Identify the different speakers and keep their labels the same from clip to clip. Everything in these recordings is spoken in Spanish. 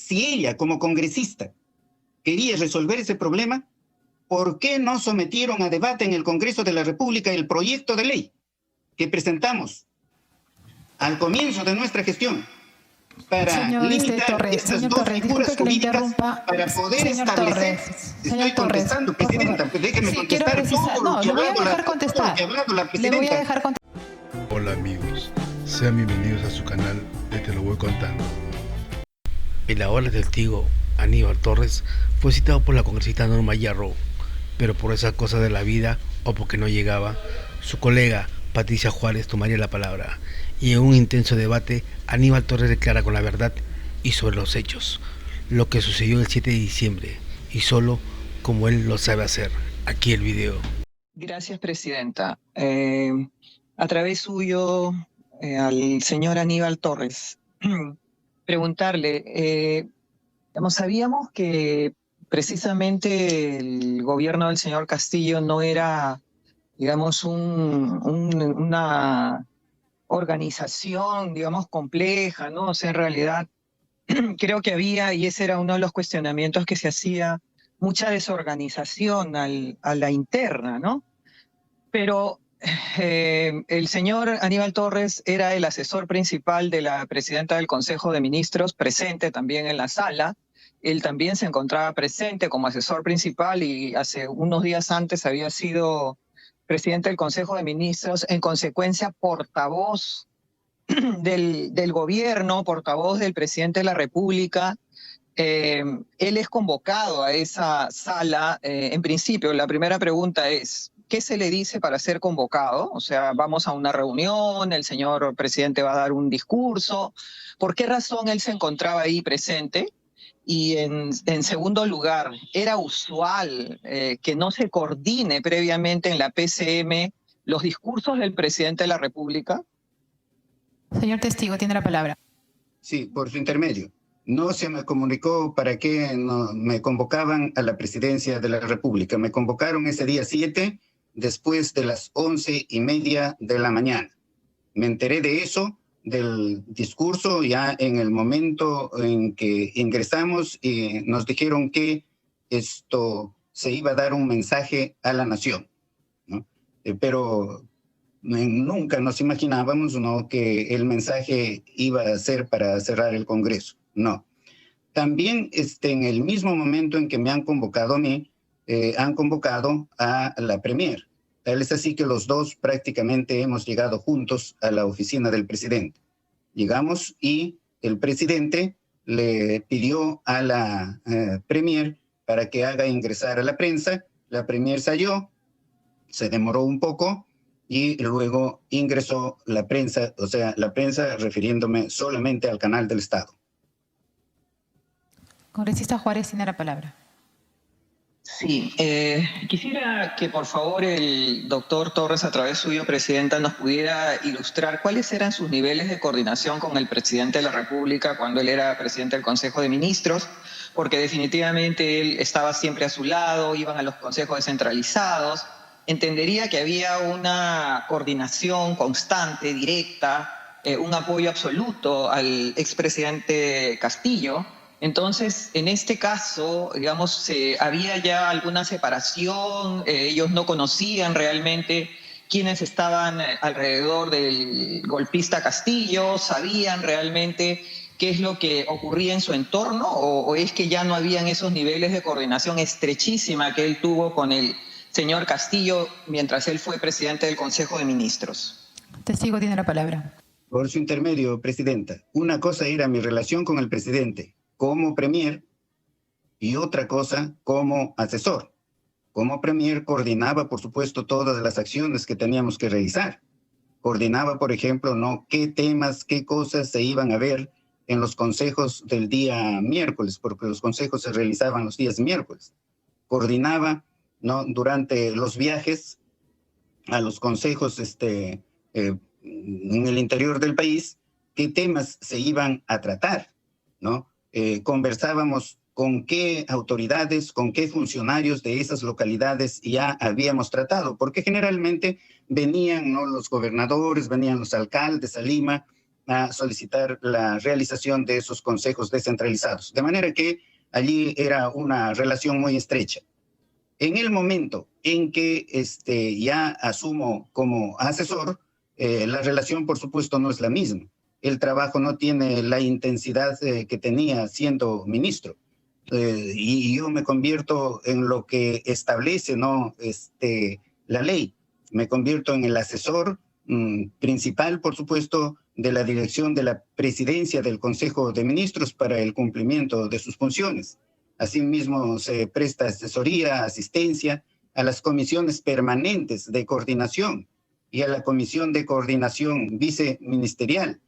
Speaker 1: si ella como congresista quería resolver ese problema, ¿por qué no sometieron a debate en el Congreso de la República el proyecto de ley que presentamos al comienzo de nuestra gestión para limitar estas dos figuras jurídicas para poder establecer? Estoy contestando, Presidenta, déjeme contestar todo lo que ha hablado la Presidenta.
Speaker 2: Hola amigos, sean bienvenidos a su canal de Te lo voy contando. El ahora testigo Aníbal Torres fue citado por la congresista Norma Yarrow, pero por esa cosa de la vida o porque no llegaba, su colega Patricia Juárez tomaría la palabra, y en un intenso debate Aníbal Torres declara con la verdad y sobre los hechos lo que sucedió el 7 de diciembre, y solo como él lo sabe hacer. Aquí el video.
Speaker 3: Gracias, Presidenta. A través suyo al señor Aníbal Torres, preguntarle, sabíamos que precisamente el gobierno del señor Castillo no era, digamos, una organización, digamos, compleja, ¿no? O sea, en realidad creo que había, y ese era uno de los cuestionamientos que se hacía, mucha desorganización a la interna, ¿no? Pero el señor Aníbal Torres era el asesor principal de la presidenta del Consejo de Ministros, presente también en la sala. Él también se encontraba presente como asesor principal y hace unos días antes había sido presidente del Consejo de Ministros, en consecuencia portavoz del gobierno, portavoz del presidente de la República. Él es convocado a esa sala. En principio, la primera pregunta es, ¿qué se le dice para ser convocado? O sea, vamos a una reunión, el señor presidente va a dar un discurso. ¿Por qué razón él se encontraba ahí presente? Y en segundo lugar, ¿era usual que no se coordine previamente en la PCM los discursos del presidente de la República?
Speaker 4: Señor testigo, tiene la palabra.
Speaker 1: Sí, por su intermedio. No se me comunicó para qué no me convocaban a la presidencia de la República. Me convocaron ese día 7, después de las 11:30 de la mañana. Me enteré de eso, del discurso, ya en el momento en que ingresamos y nos dijeron que esto se iba a dar un mensaje a la nación, ¿no? Pero nunca nos imaginábamos, ¿no?, que el mensaje iba a ser para cerrar el Congreso. No. También en el mismo momento en que me han convocado a mí, han convocado a la Premier. Tal es así que los dos prácticamente hemos llegado juntos a la oficina del presidente. Llegamos y el presidente le pidió a la Premier para que haga ingresar a la prensa. La Premier salió, se demoró un poco y luego ingresó la prensa, o sea, la prensa refiriéndome solamente al canal del Estado.
Speaker 4: Congresista Juárez tiene la palabra.
Speaker 3: Sí, quisiera que por favor el doctor Torres, a través suyo, Presidenta, nos pudiera ilustrar cuáles eran sus niveles de coordinación con el presidente de la República cuando él era presidente del Consejo de Ministros, porque definitivamente él estaba siempre a su lado, iban a los consejos descentralizados. Entendería que había una coordinación constante, directa, un apoyo absoluto al expresidente Castillo. Entonces, en este caso, digamos, había ya alguna separación, ellos no conocían realmente quiénes estaban alrededor del golpista Castillo, sabían realmente qué es lo que ocurría en su entorno, o es que ya no habían esos niveles de coordinación estrechísima que él tuvo con el señor Castillo mientras él fue presidente del Consejo de Ministros.
Speaker 4: Testigo tiene la palabra.
Speaker 1: Por su intermedio, Presidenta, una cosa era mi relación con el presidente como Premier y otra cosa como asesor. Como Premier coordinaba, por supuesto, todas las acciones que teníamos que realizar. Coordinaba, por ejemplo, ¿no?, qué temas, qué cosas se iban a ver en los consejos del día miércoles, porque los consejos se realizaban los días miércoles. Coordinaba, ¿no?, durante los viajes a los consejos en el interior del país, qué temas se iban a tratar, ¿no? Conversábamos con qué autoridades, con qué funcionarios de esas localidades ya habíamos tratado, porque generalmente venían, ¿no?, los gobernadores, venían los alcaldes a Lima a solicitar la realización de esos consejos descentralizados. De manera que allí era una relación muy estrecha. En el momento en que ya asumo como asesor, la relación, por supuesto, no es la misma. El trabajo no tiene la intensidad que tenía siendo ministro. Y yo me convierto en lo que establece, ¿no? La ley. Me convierto en el asesor principal, por supuesto, de la dirección de la presidencia del Consejo de Ministros para el cumplimiento de sus funciones. Asimismo, se presta asesoría, asistencia a las comisiones permanentes de coordinación y a la comisión de coordinación viceministerial,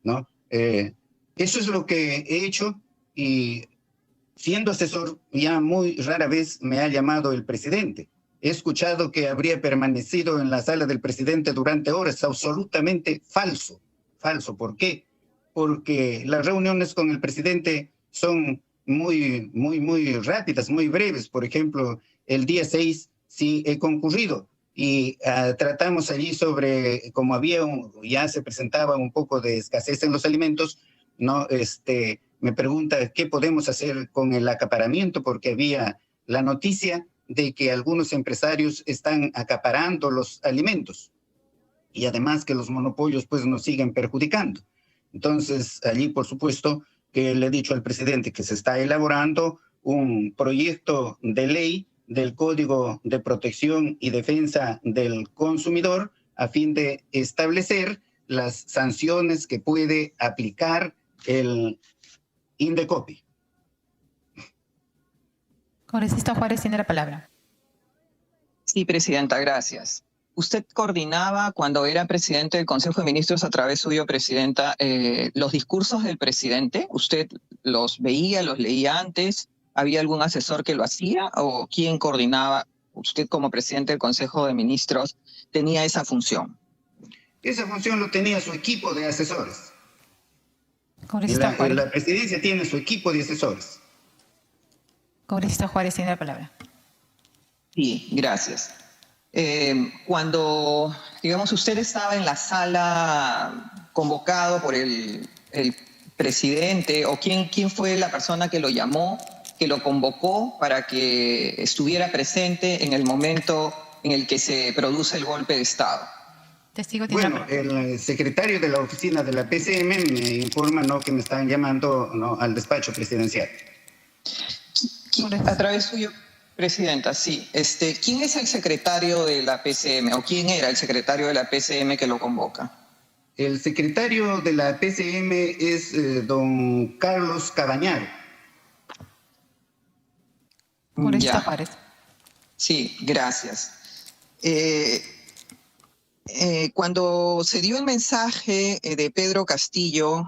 Speaker 1: ¿no? Eso es lo que he hecho, y siendo asesor ya muy rara vez me ha llamado el presidente. He escuchado que habría permanecido en la sala del presidente durante horas. Absolutamente falso. Falso. ¿Por qué? Porque las reuniones con el presidente son muy rápidas, muy breves. Por ejemplo, el día 6 sí he concurrido y tratamos allí sobre, como ya se presentaba un poco de escasez en los alimentos, ¿no? Me pregunta qué podemos hacer con el acaparamiento, porque había la noticia de que algunos empresarios están acaparando los alimentos y además que los monopolios pues nos siguen perjudicando. Entonces allí, por supuesto, que le he dicho al presidente que se está elaborando un proyecto de ley del Código de Protección y Defensa del Consumidor a fin de establecer las sanciones que puede aplicar el Indecopi.
Speaker 4: Congresista Juárez tiene la palabra.
Speaker 3: Sí, presidenta, gracias. ¿Usted coordinaba cuando era presidente del Consejo de Ministros, a través suyo, presidenta, los discursos del presidente? ¿Usted los veía, los leía antes? ¿Había algún asesor que lo hacía? ¿O quién coordinaba? ¿Usted como presidente del Consejo de Ministros tenía esa función?
Speaker 1: Esa función lo tenía su equipo de asesores.
Speaker 4: Congresista Juárez.
Speaker 1: La presidencia tiene su equipo de asesores.
Speaker 4: Congresista Juárez tiene la palabra.
Speaker 3: Sí, gracias. Cuando, digamos, usted estaba en la sala convocado por el presidente, o quién fue la persona que lo llamó, que lo convocó para que estuviera presente en el momento en el que se produce el golpe de Estado.
Speaker 4: Testigo tiene la palabra.
Speaker 1: El secretario de la oficina de la PCM me informa, ¿no?, que me están llamando, ¿no?, al despacho presidencial.
Speaker 3: A través suyo, presidenta, sí. ¿Quién es el secretario de la PCM, o quién era el secretario de la PCM que lo convoca?
Speaker 1: El secretario de la PCM es don Carlos Cabañaro.
Speaker 4: Congresista
Speaker 3: Ya.
Speaker 4: Juárez.
Speaker 3: Sí, gracias. Cuando se dio el mensaje de Pedro Castillo,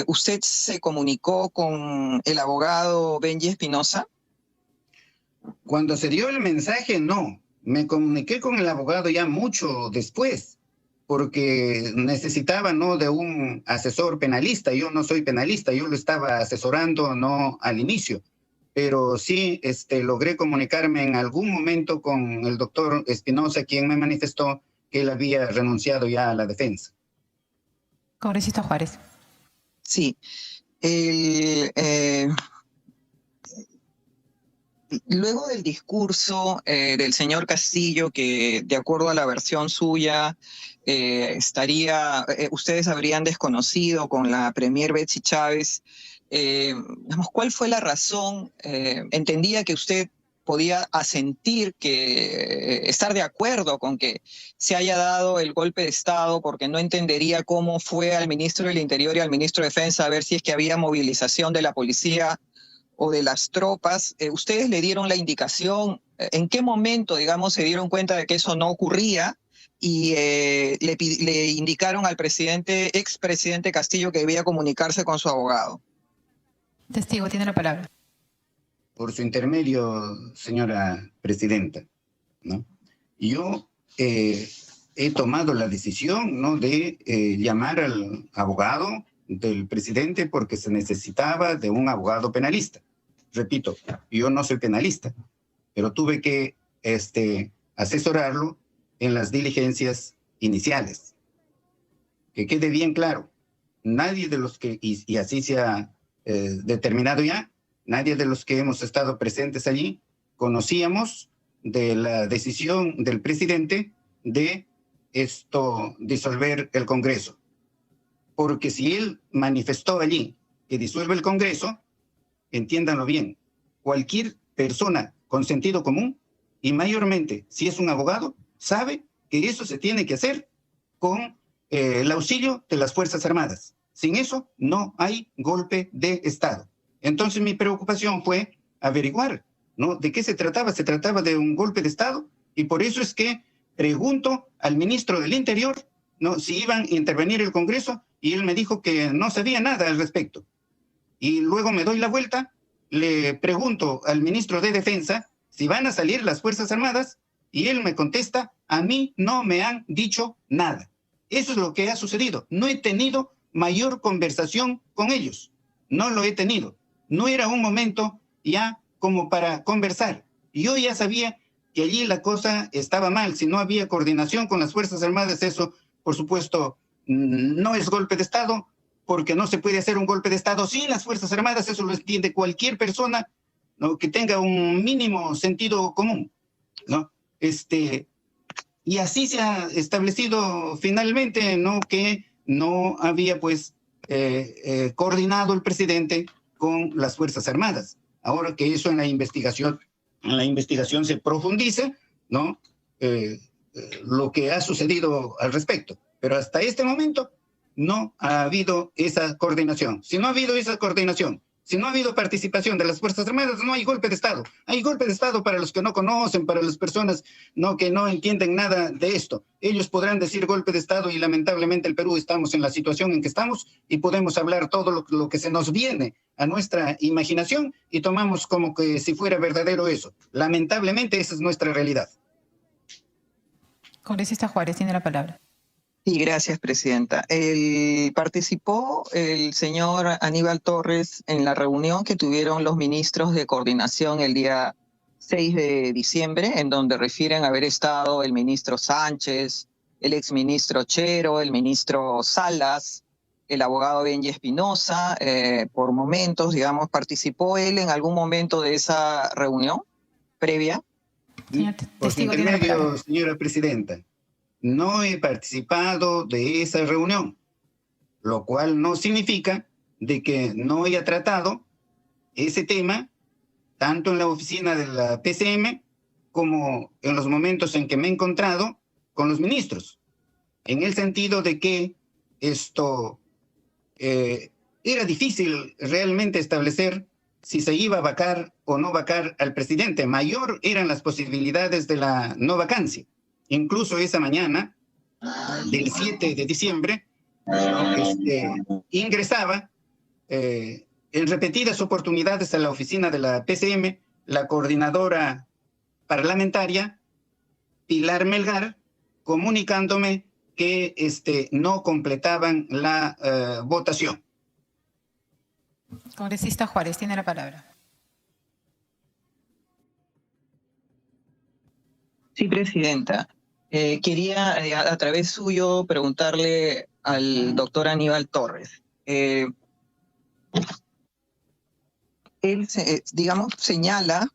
Speaker 3: ¿usted se comunicó con el abogado Benji Espinosa?
Speaker 1: Cuando se dio el mensaje, no. Me comuniqué con el abogado ya mucho después, porque necesitaba, ¿no?, de un asesor penalista. Yo no soy penalista, yo lo estaba asesorando, no al inicio. Pero sí logré comunicarme en algún momento con el doctor Espinosa, quien me manifestó que él había renunciado ya a la defensa.
Speaker 4: Congresista Juárez.
Speaker 3: Sí. Luego del discurso del señor Castillo, que de acuerdo a la versión suya, ustedes habrían desconocido con la premier Betsy Chávez, ¿cuál fue la razón? Entendía que usted podía asentir, estar de acuerdo con que se haya dado el golpe de Estado, porque no entendería cómo fue al ministro del Interior y al ministro de Defensa a ver si es que había movilización de la policía o de las tropas. ¿Ustedes le dieron la indicación? ¿En qué momento, digamos, se dieron cuenta de que eso no ocurría y le indicaron al expresidente Castillo que debía comunicarse con su abogado?
Speaker 4: Testigo tiene la palabra.
Speaker 1: Por su intermedio, señora presidenta, ¿no? Yo he tomado la decisión, ¿no?, de llamar al abogado del presidente porque se necesitaba de un abogado penalista. Repito, yo no soy penalista, pero tuve que asesorarlo en las diligencias iniciales. Que quede bien claro, nadie de los que, y así se ha determinado ya, nadie de los que hemos estado presentes allí conocíamos de la decisión del presidente de disolver el Congreso. Porque si él manifestó allí que disuelve el Congreso, entiéndanlo bien, cualquier persona con sentido común, y mayormente si es un abogado, sabe que eso se tiene que hacer con el auxilio de las Fuerzas Armadas. Sin eso no hay golpe de Estado. Entonces mi preocupación fue averiguar, ¿no?, de qué se trataba. Se trataba de un golpe de Estado, y por eso es que pregunto al ministro del Interior, ¿no?, si iban a intervenir el Congreso, y él me dijo que no sabía nada al respecto. Y luego me doy la vuelta, le pregunto al ministro de Defensa si van a salir las Fuerzas Armadas, y él me contesta: a mí no me han dicho nada. Eso es lo que ha sucedido. No he tenido mayor conversación con ellos. No lo he tenido. No era un momento ya como para conversar. Yo ya sabía que allí la cosa estaba mal. Si no había coordinación con las Fuerzas Armadas, eso, por supuesto, no es golpe de Estado, porque no se puede hacer un golpe de Estado sin las Fuerzas Armadas. Eso lo entiende cualquier persona, ¿no?, que tenga un mínimo sentido común, ¿no? Y así se ha establecido finalmente, ¿no?, que no había pues coordinado el presidente con las Fuerzas Armadas. Ahora que eso en la investigación se profundice, ¿no?, lo que ha sucedido al respecto. Pero hasta este momento no ha habido esa coordinación. Si no ha habido esa coordinación, si no ha habido participación de las Fuerzas Armadas, no hay golpe de Estado. Hay golpe de Estado para los que no conocen, para las personas, ¿no?, que no entienden nada de esto. Ellos podrán decir golpe de Estado, y lamentablemente el Perú estamos en la situación en que estamos, y podemos hablar todo lo que se nos viene a nuestra imaginación y tomamos como que si fuera verdadero eso. Lamentablemente esa es nuestra realidad.
Speaker 4: Congresista Juárez tiene la palabra.
Speaker 3: Sí, gracias, presidenta. Participó el señor Aníbal Torres en la reunión que tuvieron los ministros de coordinación el día 6 de diciembre, en donde refieren haber estado el ministro Sánchez, el exministro Chero, el ministro Salas, el abogado Benji Espinosa. Por momentos, digamos, ¿participó él en algún momento de esa reunión previa?
Speaker 4: Señor
Speaker 1: Por su intermedio, señora presidenta, no he participado de esa reunión, lo cual no significa de que no haya tratado ese tema tanto en la oficina de la PCM como en los momentos en que me he encontrado con los ministros, en el sentido de que era difícil realmente establecer si se iba a vacar o no vacar al presidente. Mayor eran las posibilidades de la no vacancia. Incluso esa mañana del 7 de diciembre, ingresaba en repetidas oportunidades a la oficina de la PCM la coordinadora parlamentaria Pilar Melgar, comunicándome que no completaban la votación.
Speaker 4: Congresista Juárez tiene la palabra.
Speaker 3: Sí, presidenta. Quería, a través suyo, preguntarle al doctor Aníbal Torres. Él, digamos, señala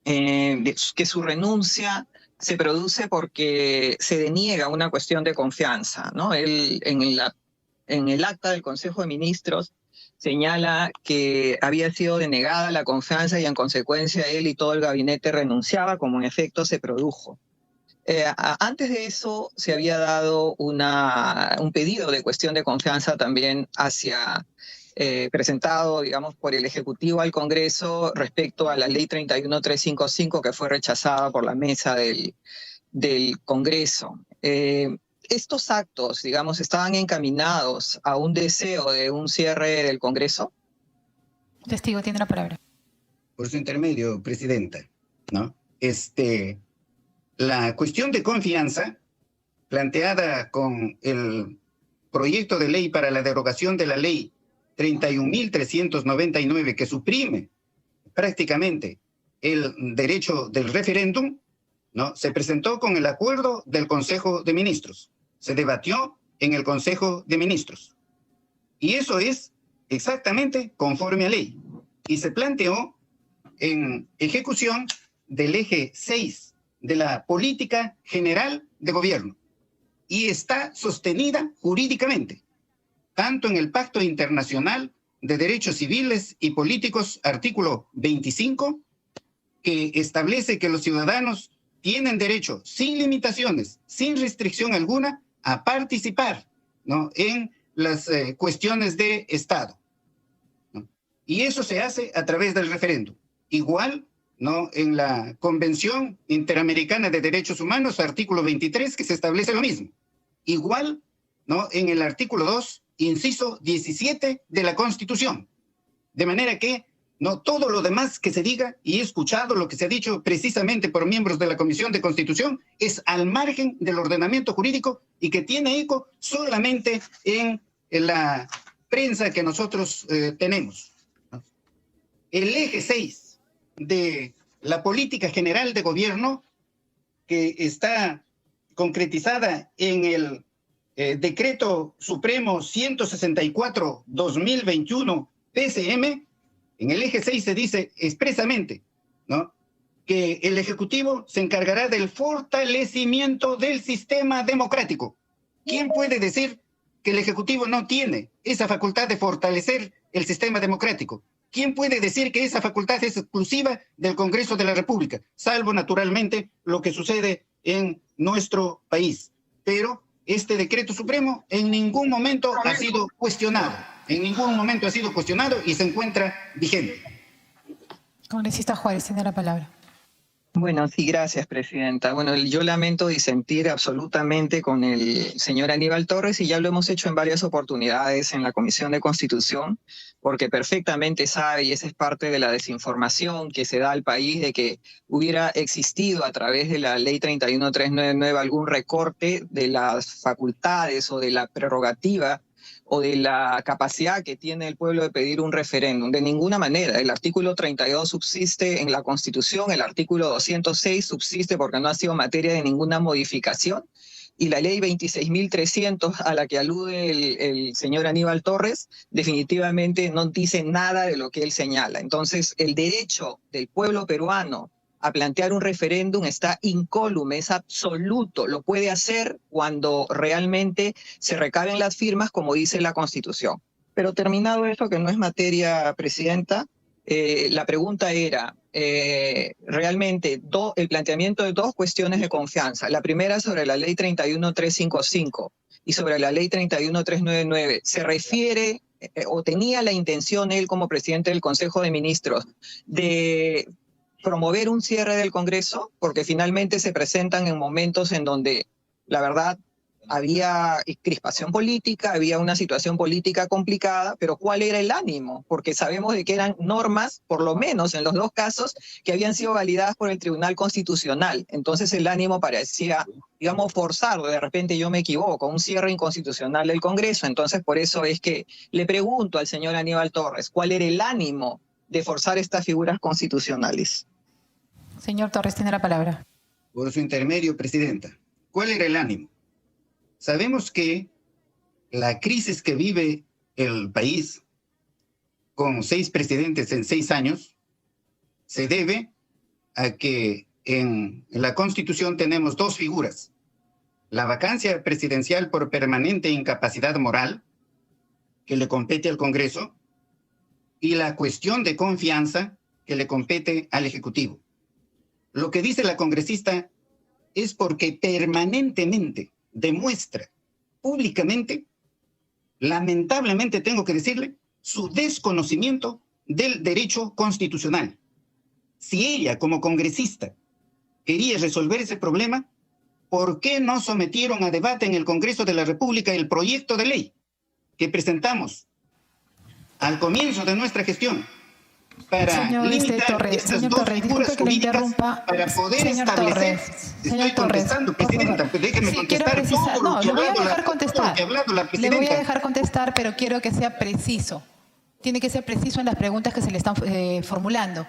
Speaker 3: que su renuncia se produce porque se deniega una cuestión de confianza, ¿no? Él, en el acta del Consejo de Ministros, señala que había sido denegada la confianza y en consecuencia él y todo el gabinete renunciaba, como en efecto se produjo. Antes de eso se había dado un pedido de cuestión de confianza también presentado, digamos, por el Ejecutivo al Congreso respecto a la Ley 31355, que fue rechazada por la mesa del Congreso. ¿Estos actos, digamos, estaban encaminados a un deseo de un cierre del Congreso?
Speaker 4: Testigo tiene la palabra.
Speaker 1: Por su intermedio, presidenta, ¿no? La cuestión de confianza planteada con el proyecto de ley para la derogación de la ley 31.399, que suprime prácticamente el derecho del referéndum, ¿no?, se presentó con el acuerdo del Consejo de Ministros. Se debatió en el Consejo de Ministros. Y eso es exactamente conforme a ley. Y se planteó en ejecución del eje 6 de la política general de gobierno. Y está sostenida jurídicamente, tanto en el Pacto Internacional de Derechos Civiles y Políticos, artículo 25, que establece que los ciudadanos tienen derecho, sin limitaciones, sin restricción alguna, a participar, ¿no?, en las cuestiones de Estado, ¿no? Y eso se hace a través del referéndum. Igual, ¿no?, en la Convención Interamericana de Derechos Humanos, artículo 23, que se establece lo mismo. Igual, ¿no?, en el artículo 2, inciso 17 de la Constitución. De manera que no todo lo demás que se diga, y he escuchado lo que se ha dicho precisamente por miembros de la Comisión de Constitución, es al margen del ordenamiento jurídico y que tiene eco solamente en la prensa que nosotros tenemos. El eje 6 de la política general de gobierno, que está concretizada en el Decreto Supremo 164/2021 PCM, en el eje 6 se dice expresamente, ¿no?, que el Ejecutivo se encargará del fortalecimiento del sistema democrático. ¿Quién puede decir que el Ejecutivo no tiene esa facultad de fortalecer el sistema democrático? ¿Quién puede decir que esa facultad es exclusiva del Congreso de la República? Salvo, naturalmente, lo que sucede en nuestro país. Pero este decreto supremo en ningún momento ha sido cuestionado. En ningún momento ha sido cuestionado y se encuentra vigente.
Speaker 4: Congresista Juárez, tiene la palabra.
Speaker 3: Bueno, sí, gracias, presidenta. Bueno, yo lamento disentir absolutamente con el señor Aníbal Torres, y ya lo hemos hecho en varias oportunidades en la Comisión de Constitución, porque perfectamente sabe, y esa es parte de la desinformación que se da al país, de que hubiera existido a través de la Ley 31399 algún recorte de las facultades o de la prerrogativa o de la capacidad que tiene el pueblo de pedir un referéndum. De ninguna manera. El artículo 32 subsiste en la Constitución, el artículo 206 subsiste porque no ha sido materia de ninguna modificación, y la ley 26.300 a la que alude el señor Aníbal Torres definitivamente no dice nada de lo que él señala. Entonces, el derecho del pueblo peruano a plantear un referéndum está incólume, es absoluto. Lo puede hacer cuando realmente se recaben las firmas, como dice la Constitución. Pero terminado eso, que no es materia, presidenta, la pregunta era realmente el planteamiento de dos cuestiones de confianza. La primera sobre la ley 31355 y sobre la ley 31399. ¿Se refiere o tenía la intención él como presidente del Consejo de Ministros de promover un cierre del Congreso? Porque finalmente se presentan en momentos en donde, la verdad, había crispación política, había una situación política complicada, pero ¿cuál era el ánimo? Porque sabemos de que eran normas, por lo menos en los dos casos, que habían sido validadas por el Tribunal Constitucional. Entonces el ánimo parecía, digamos, forzado. De repente yo me equivoco, un cierre inconstitucional del Congreso. Entonces por eso es que le pregunto al señor Aníbal Torres, ¿cuál era el ánimo de forzar estas figuras constitucionales?
Speaker 4: Señor Torres, tiene la palabra.
Speaker 1: Por su intermedio, presidenta, ¿cuál era el ánimo? Sabemos que la crisis que vive el país, con 6 presidentes en 6 años, se debe a que en la Constitución tenemos 2 figuras: la vacancia presidencial por permanente incapacidad moral, que le compete al Congreso, y la cuestión de confianza, que le compete al Ejecutivo. Lo que dice la congresista es porque permanentemente demuestra públicamente, lamentablemente tengo que decirle, su desconocimiento del derecho constitucional. Si ella, como congresista, quería resolver ese problema, ¿por qué no sometieron a debate en el Congreso de la República el proyecto de ley que presentamos al comienzo de nuestra gestión para limitar
Speaker 4: Torres,
Speaker 1: estas 2 figuras jurídicas para poder establecer? Estoy contestando, presidenta, pero déjeme contestar todo lo que ha hablado la presidenta.
Speaker 4: Le voy a dejar contestar, pero quiero que sea preciso. Tiene que ser preciso en las preguntas que se le están formulando.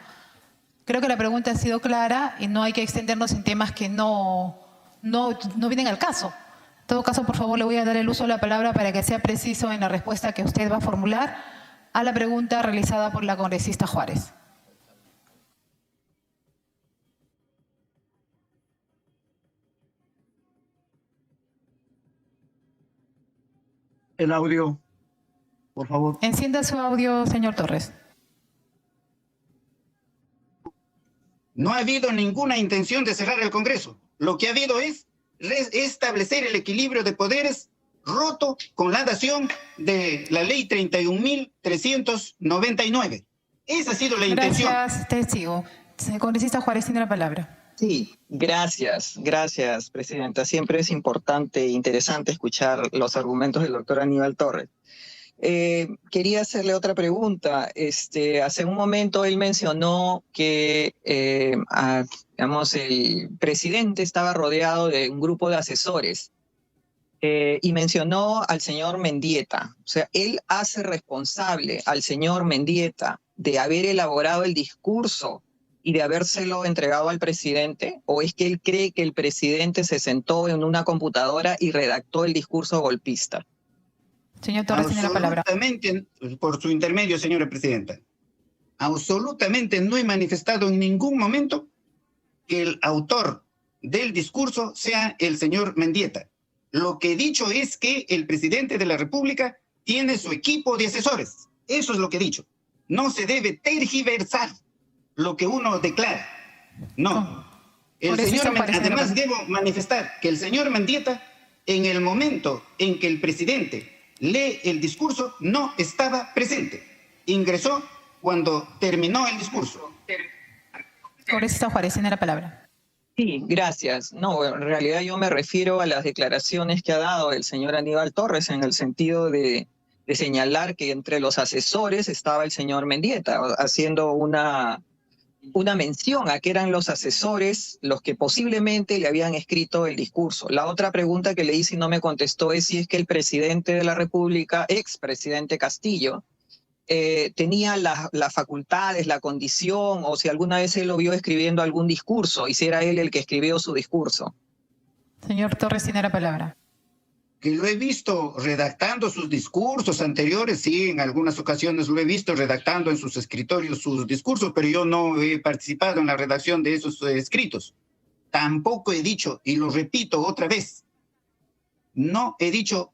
Speaker 4: Creo que la pregunta ha sido clara y no hay que extendernos en temas que no vienen al caso. todo caso, por favor, le voy a dar el uso de la palabra para que sea preciso en la respuesta que usted va a formular a la pregunta realizada por la congresista Juárez.
Speaker 5: El audio, por favor.
Speaker 4: Encienda su audio, señor Torres.
Speaker 1: No ha habido ninguna intención de cerrar el Congreso. Lo que ha habido es establecer el equilibrio de poderes roto con la dación de la ley 31.399. Esa ha sido la intención.
Speaker 4: Gracias, testigo. Congresista Juárez tiene la palabra.
Speaker 3: Sí, gracias, Presidenta. Siempre es importante e interesante escuchar los argumentos del doctor Aníbal Torres. Quería hacerle otra pregunta. Hace un momento él mencionó que digamos, el presidente estaba rodeado de un grupo de asesores y mencionó al señor Mendieta. O sea, él hace responsable al señor Mendieta de haber elaborado el discurso y de habérselo entregado al presidente, ¿o es que él cree que el presidente se sentó en una computadora y redactó el discurso golpista?
Speaker 4: Señor Torres tiene la palabra.
Speaker 1: Absolutamente, por su intermedio, señora presidenta. Absolutamente no he manifestado en ningún momento que el autor del discurso sea el señor Mendieta. Lo que he dicho es que el presidente de la República tiene su equipo de asesores. Eso es lo que he dicho. No se debe tergiversar lo que uno declara. No. Además, debo manifestar que el señor Mendieta, en el momento en que el presidente lee el discurso, no estaba presente. Ingresó cuando terminó el discurso.
Speaker 4: Congresista Juárez tiene la palabra.
Speaker 3: Sí, gracias. No, en realidad yo me refiero a las declaraciones que ha dado el señor Aníbal Torres en el sentido de señalar que entre los asesores estaba el señor Mendieta, haciendo una mención a que eran los asesores los que posiblemente le habían escrito el discurso. La otra pregunta que le hice y no me contestó es si es que el presidente de la República, expresidente Castillo, tenía las facultades, la condición, o si alguna vez él lo vio escribiendo algún discurso, y si era él el que escribió su discurso.
Speaker 4: Señor Torres tiene la palabra.
Speaker 1: Que lo he visto redactando sus discursos anteriores, sí, en algunas ocasiones lo he visto redactando en sus escritorios sus discursos, pero yo no he participado en la redacción de esos escritos. Tampoco he dicho, y lo repito otra vez, no he dicho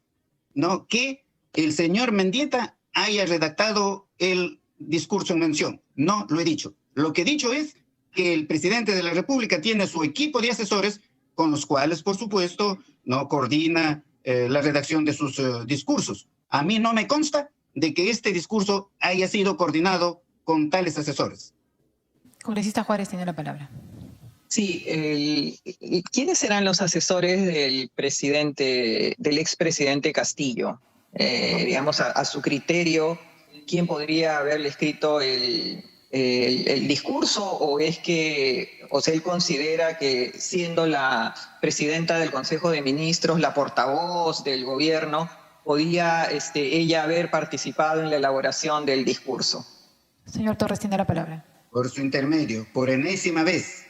Speaker 1: que el señor Mendieta haya redactado el discurso en mención. No lo he dicho. Lo que he dicho es que el presidente de la República tiene su equipo de asesores con los cuales, por supuesto, no coordina la redacción de sus discursos. A mí no me consta de que este discurso haya sido coordinado con tales asesores.
Speaker 4: Congresista Juárez tiene la palabra.
Speaker 3: Sí, ¿quiénes eran los asesores del expresidente Castillo? Digamos, a su criterio, ¿quién podría haberle escrito el discurso? ¿O es que él considera que, siendo la presidenta del Consejo de Ministros, la portavoz del gobierno, podía ella haber participado en la elaboración del discurso?
Speaker 4: Señor Torres tiene la palabra.
Speaker 1: Por su intermedio, por enésima vez,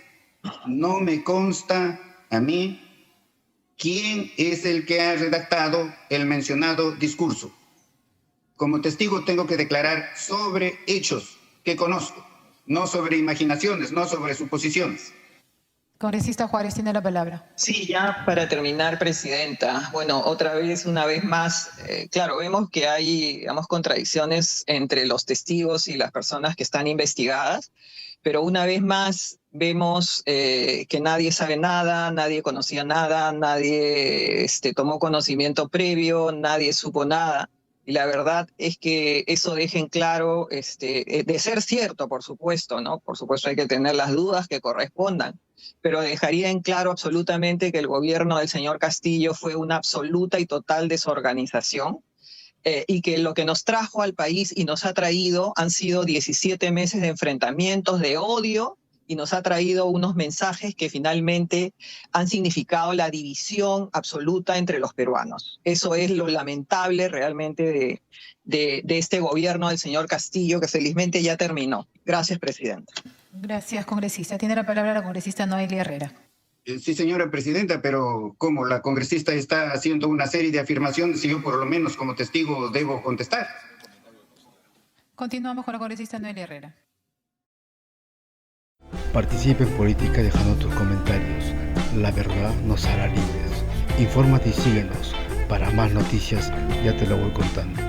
Speaker 1: no me consta a mí quién es el que ha redactado el mencionado discurso. Como testigo tengo que declarar sobre hechos que conozco, no sobre imaginaciones, no sobre suposiciones.
Speaker 4: Congresista Juárez tiene la palabra.
Speaker 3: Sí, ya para terminar, presidenta. Bueno, una vez más, claro, vemos que hay, digamos, contradicciones entre los testigos y las personas que están investigadas, pero una vez más vemos que nadie sabe nada, nadie conocía nada, nadie tomó conocimiento previo, nadie supo nada. Y la verdad es que eso deja en claro, de ser cierto, por supuesto, ¿no? Por supuesto hay que tener las dudas que correspondan, pero dejaría en claro absolutamente que el gobierno del señor Castillo fue una absoluta y total desorganización, y que lo que nos trajo al país y nos ha traído han sido 17 meses de enfrentamientos, de odio, y nos ha traído unos mensajes que finalmente han significado la división absoluta entre los peruanos. Eso es lo lamentable realmente de este gobierno del señor Castillo, que felizmente ya terminó. Gracias, presidenta.
Speaker 4: Gracias, congresista. Tiene la palabra la congresista Noelia Herrera.
Speaker 1: Sí, señora presidenta, pero como la congresista está haciendo una serie de afirmaciones y yo por lo menos como testigo debo contestar.
Speaker 4: Continuamos con la congresista Noelia Herrera.
Speaker 2: Participa en política dejando tus comentarios. La verdad nos hará libres. Infórmate y síguenos. Para más noticias, ya te lo voy contando.